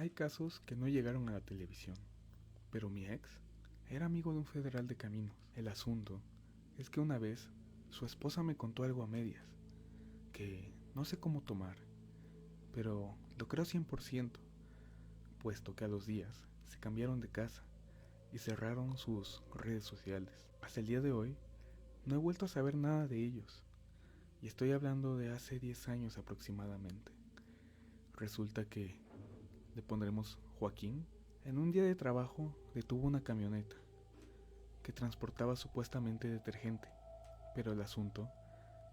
Hay casos que no llegaron a la televisión, pero mi ex era amigo de un federal de caminos. El asunto es que una vez su esposa me contó algo a medias, que no sé cómo tomar, pero lo creo 100%, puesto que a los días se cambiaron de casa y cerraron sus redes sociales. Hasta el día de hoy no he vuelto a saber nada de ellos, y estoy hablando de hace 10 años aproximadamente. Resulta que le pondremos Joaquín. En un día de trabajo detuvo una camioneta que transportaba supuestamente detergente, pero el asunto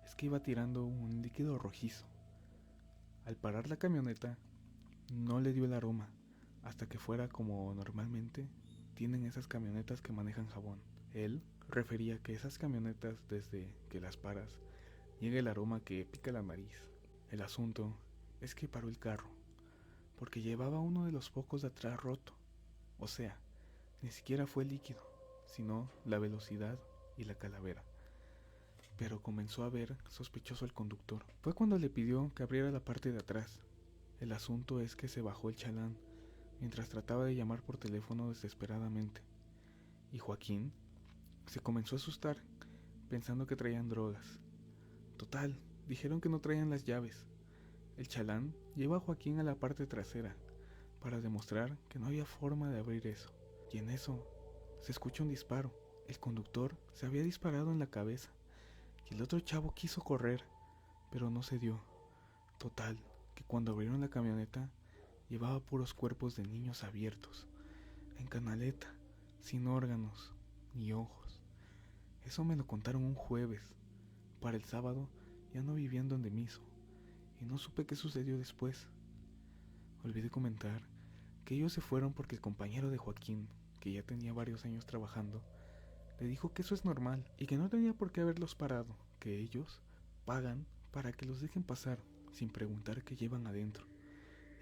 es que iba tirando un líquido rojizo. Al parar la camioneta no le dio el aroma hasta que fuera como normalmente tienen esas camionetas que manejan jabón. Él refería que esas camionetas, desde que las paras, llega el aroma que pica la nariz. El asunto es que paró el carro porque llevaba uno de los focos de atrás roto. O sea, ni siquiera fue el líquido, sino la velocidad y la calavera. Pero comenzó a ver sospechoso al conductor. Fue cuando le pidió que abriera la parte de atrás. El asunto es que se bajó el chalán mientras trataba de llamar por teléfono desesperadamente. Y Joaquín se comenzó a asustar, pensando que traían drogas. Total, dijeron que no traían las llaves. El chalán lleva a Joaquín a la parte trasera para demostrar que no había forma de abrir eso. Y en eso se escucha un disparo. El conductor se había disparado en la cabeza y el otro chavo quiso correr, pero no se dio. Total, que cuando abrieron la camioneta llevaba puros cuerpos de niños abiertos, en canaleta, sin órganos ni ojos. Eso me lo contaron un jueves. Para el sábado ya no vivía en donde mismo y no supe qué sucedió después. Olvidé comentar que ellos se fueron porque el compañero de Joaquín, que ya tenía varios años trabajando, le dijo que eso es normal y que no tenía por qué haberlos parado, que ellos pagan para que los dejen pasar sin preguntar qué llevan adentro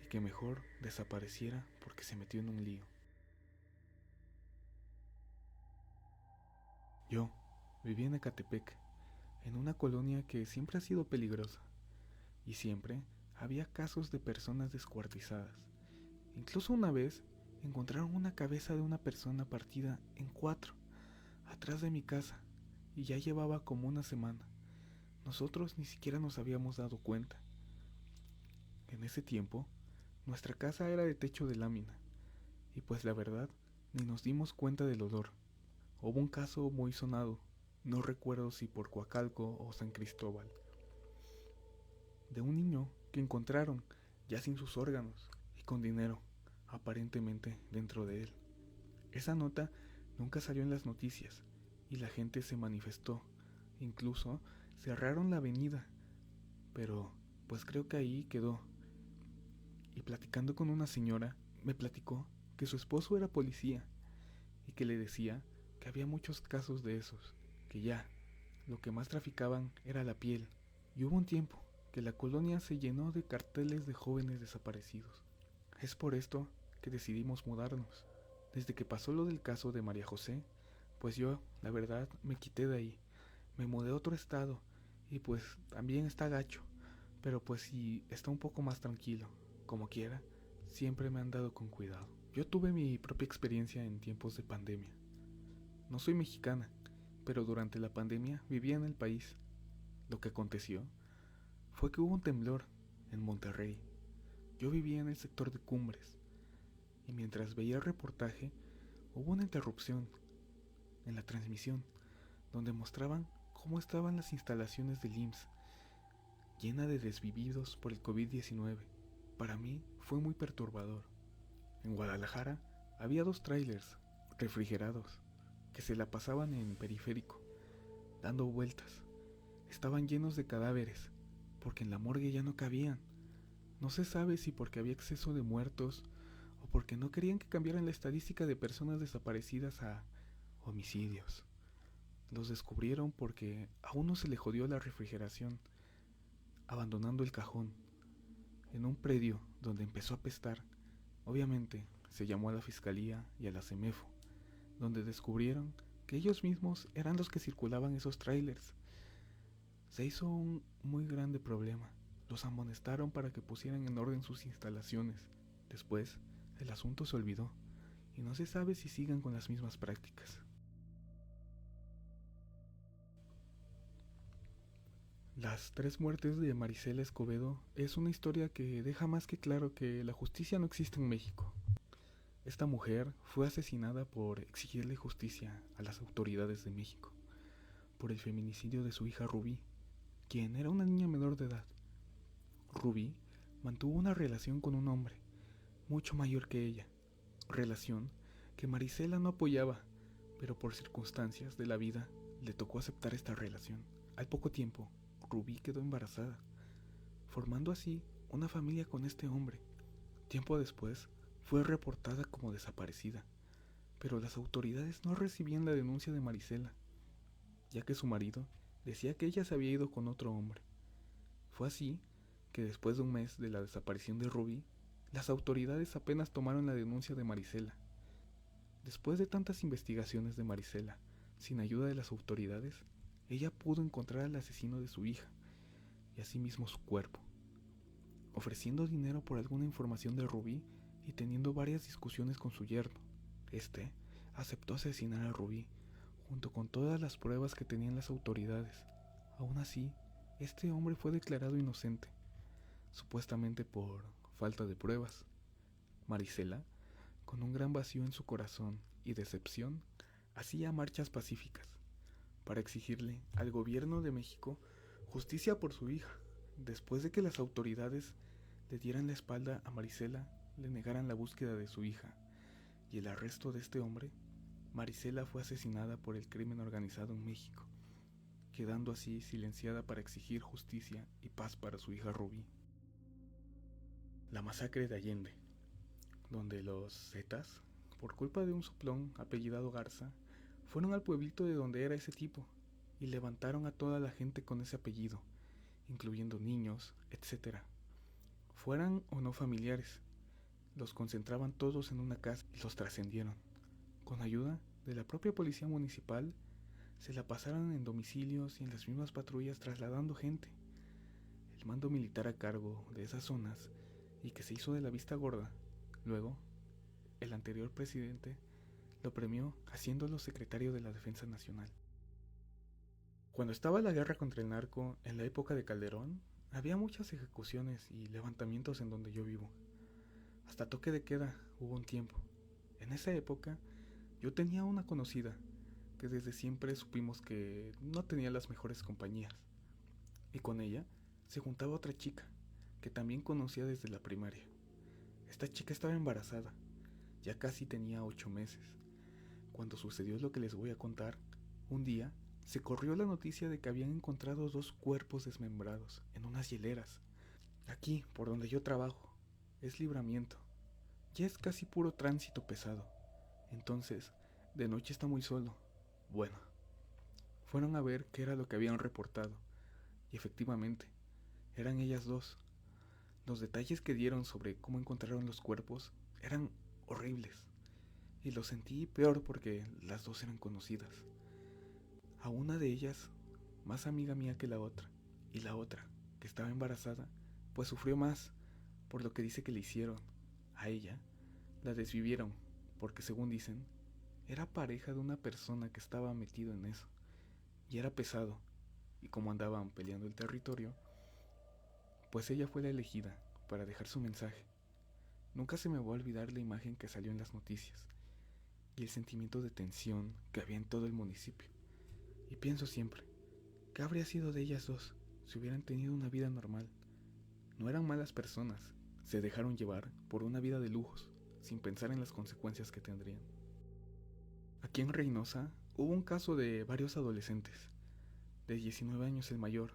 y que mejor desapareciera porque se metió en un lío. Yo vivía en Ecatepec, en una colonia que siempre ha sido peligrosa y siempre había casos de personas descuartizadas. Incluso una vez encontraron una cabeza de una persona partida en cuatro atrás de mi casa y ya llevaba como una semana. Nosotros ni siquiera nos habíamos dado cuenta. En ese tiempo, nuestra casa era de techo de lámina y pues la verdad ni nos dimos cuenta del olor. Hubo un caso muy sonado, no recuerdo si por Coacalco o San Cristóbal, de un niño que encontraron ya sin sus órganos y con dinero, aparentemente dentro de él. Esa nota nunca salió en las noticias y la gente se manifestó. Incluso cerraron la avenida, pero pues creo que ahí quedó. Y platicando con una señora, me platicó que su esposo era policía y que le decía que había muchos casos de esos, que ya lo que más traficaban era la piel. Y hubo un tiempo que la colonia se llenó de carteles de jóvenes desaparecidos. Es por esto que decidimos mudarnos. Desde que pasó lo del caso de María José, pues yo, la verdad, me quité de ahí. Me mudé a otro estado y pues también está gacho, pero pues sí está un poco más tranquilo. Como quiera, siempre me han dado con cuidado. Yo tuve mi propia experiencia en tiempos de pandemia. No soy mexicana, pero durante la pandemia vivía en el país. Lo que aconteció fue que hubo un temblor en Monterrey. Yo vivía en el sector de Cumbres y mientras veía el reportaje hubo una interrupción en la transmisión donde mostraban cómo estaban las instalaciones del IMSS, llena de desvividos por el COVID-19. Para mí fue muy perturbador. En Guadalajara había 2 trailers refrigerados que se la pasaban en periférico, dando vueltas. Estaban llenos de cadáveres, porque en la morgue ya no cabían. No se sabe si porque había exceso de muertos o porque no querían que cambiaran la estadística de personas desaparecidas a homicidios. Los descubrieron porque a uno se le jodió la refrigeración, abandonando el cajón en un predio donde empezó a apestar. Obviamente se llamó a la fiscalía y a la CEMEFO, donde descubrieron que ellos mismos eran los que circulaban esos trailers. Se hizo un muy grande problema. Los amonestaron para que pusieran en orden sus instalaciones. Después el asunto se olvidó y no se sabe si sigan con las mismas prácticas. Las 3 muertes de Marisela Escobedo es una historia que deja más que claro que la justicia no existe en México. Esta mujer fue asesinada por exigirle justicia a las autoridades de México, por el feminicidio de su hija Rubí, quien era una niña menor de edad. Rubí mantuvo una relación con un hombre, mucho mayor que ella, relación que Marisela no apoyaba, pero por circunstancias de la vida le tocó aceptar esta relación. Al poco tiempo, Rubí quedó embarazada, formando así una familia con este hombre. Tiempo después, fue reportada como desaparecida, pero las autoridades no recibían la denuncia de Marisela, ya que su marido decía que ella se había ido con otro hombre. Fue así que después de un mes de la desaparición de Rubí, las autoridades apenas tomaron la denuncia de Marisela. Después de tantas investigaciones de Marisela, sin ayuda de las autoridades, ella pudo encontrar al asesino de su hija y asimismo su cuerpo. Ofreciendo dinero por alguna información de Rubí y teniendo varias discusiones con su yerno, este aceptó asesinar a Rubí junto con todas las pruebas que tenían las autoridades. Aún así, este hombre fue declarado inocente, supuestamente por falta de pruebas. Marisela, con un gran vacío en su corazón y decepción, hacía marchas pacíficas para exigirle al gobierno de México justicia por su hija. Después de que las autoridades le dieran la espalda a Marisela, le negaran la búsqueda de su hija y el arresto de este hombre, Marisela fue asesinada por el crimen organizado en México, quedando así silenciada para exigir justicia y paz para su hija Rubí. La masacre de Allende, donde los Zetas, por culpa de un soplón apellidado Garza, fueron al pueblito de donde era ese tipo y levantaron a toda la gente con ese apellido, incluyendo niños, etc. Fueran o no familiares, los concentraban todos en una casa y los trascendieron. Con ayuda de la propia policía municipal, se la pasaron en domicilios y en las mismas patrullas trasladando gente. El mando militar a cargo de esas zonas y que se hizo de la vista gorda, luego, el anterior presidente lo premió haciéndolo secretario de la Defensa Nacional. Cuando estaba la guerra contra el narco, en la época de Calderón, había muchas ejecuciones y levantamientos en donde yo vivo. Hasta toque de queda hubo un tiempo. En esa época, yo tenía una conocida que desde siempre supimos que no tenía las mejores compañías. Y con ella se juntaba otra chica que también conocía desde la primaria. Esta chica estaba embarazada, ya casi tenía 8 meses. Cuando sucedió lo que les voy a contar, un día se corrió la noticia de que habían encontrado 2 cuerpos desmembrados en unas hieleras. Aquí, por donde yo trabajo, es Libramiento. Ya es casi puro tránsito pesado. Entonces, de noche está muy solo. Bueno, fueron a ver qué era lo que habían reportado. Y efectivamente, eran ellas 2. Los detalles que dieron sobre cómo encontraron los cuerpos eran horribles. Y lo sentí peor porque las 2 eran conocidas. A una de ellas, más amiga mía que la otra, y la otra, que estaba embarazada, pues sufrió más por lo que dice que le hicieron. A ella la desvivieron porque, según dicen, era pareja de una persona que estaba metido en eso, y era pesado, y como andaban peleando el territorio, pues ella fue la elegida para dejar su mensaje. Nunca se me va a olvidar la imagen que salió en las noticias y el sentimiento de tensión que había en todo el municipio. Y pienso siempre, ¿qué habría sido de ellas 2 si hubieran tenido una vida normal? No eran malas personas, se dejaron llevar por una vida de lujos, sin pensar en las consecuencias que tendrían. Aquí en Reynosa hubo un caso de varios adolescentes, de 19 años el mayor,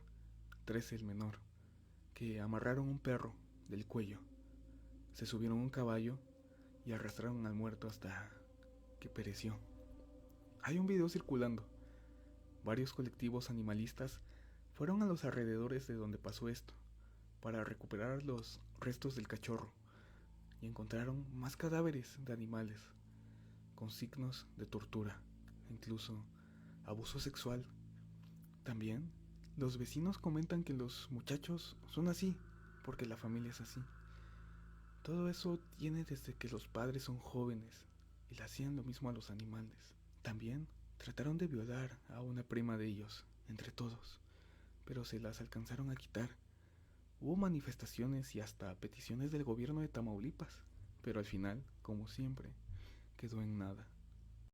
13 el menor, que amarraron un perro del cuello, se subieron a un caballo y arrastraron al muerto hasta que pereció. Hay un video circulando. Varios colectivos animalistas fueron a los alrededores de donde pasó esto para recuperar los restos del cachorro y encontraron más cadáveres de animales con signos de tortura, incluso abuso sexual. También los vecinos comentan que los muchachos son así porque la familia es así. Todo eso viene desde que los padres son jóvenes y le hacían lo mismo a los animales. También trataron de violar a una prima de ellos, entre todos, pero se las alcanzaron a quitar. Hubo manifestaciones y hasta peticiones del gobierno de Tamaulipas, pero al final, como siempre, quedó en nada.